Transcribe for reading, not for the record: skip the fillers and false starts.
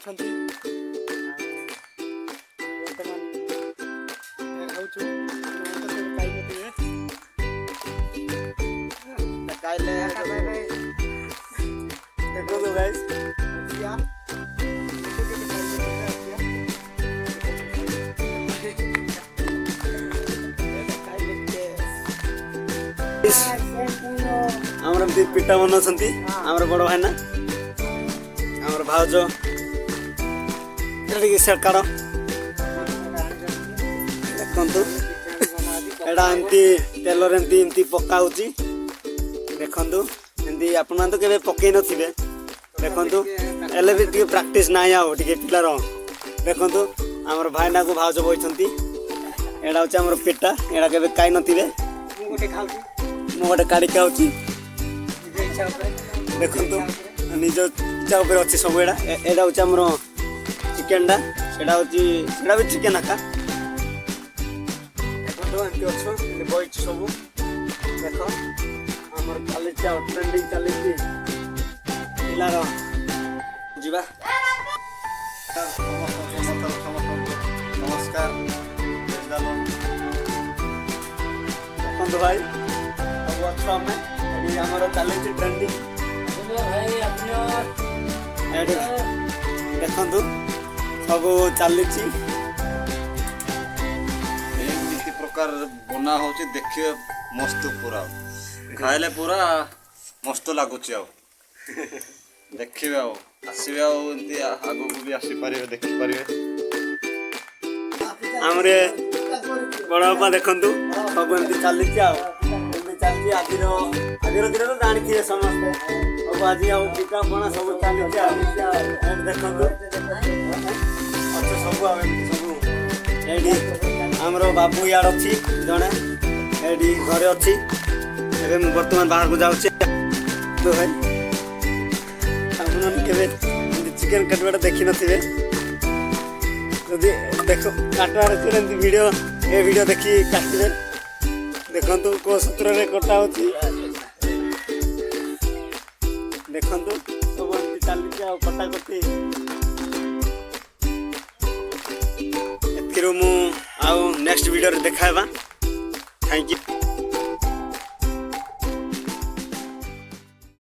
ଅଛନ୍ତି ବର୍ତ୍ତମାନ ଖାଉଛୁ ଖାଇଲେ ଦେଖନ୍ତୁ ଗାଇସ୍ आमर पिटा बना आमर बड़ भाई ना आमर भाज काड़ देखु एटा एमती तेलर एमती पका देखु एमती आपण तो केवे पकई नथिबे देखु एले भी टी प्रैक्टिस ना आउ टी पिलार देखु आमर भाईना को भाज बोइछंती एटा होचे आमर पिटा एटा केवे काई नथिबे मु गोटे काढ़ी खाऊँ देखु निज इच्छा उपर अच्छी सब एटा एटा हूँ आमर चिकेन टा सेटा भी चिकेन आका देखो एमती अच्छे बही सब देख आमर चली ट्रेंडिंग चली पिलार जा नमस्कार देखो भाई चली ट्रेंडिंग देखु सब चली प्रकार बना हो देखिए मस्त पूरा खाइले पूरा मस्त लगुच देखिए आसवे आग को भी आसीपारे देखिपारे आमरे बड़ बापा देखु सब एमती चली चलती आज दिन तो जानी समस्ते सब आज पिठा पणा सब चली देखु अच्छे सब ये आमर बाबू यार अच्छी जड़े ये घरे अच्छी बर्तमान बाहर को जाऊँ तो भाई आपने चिकेन काटवाटा देखी नथिबे जदि देखो काटवार वीडियो ये वीडियो देखी काटवे देखु को सूत्र में कटा होती देखु सब चली कटाकटी एथिरो मु आउ नेक्स्ट वीडियो रे देखाबा थैंक यू।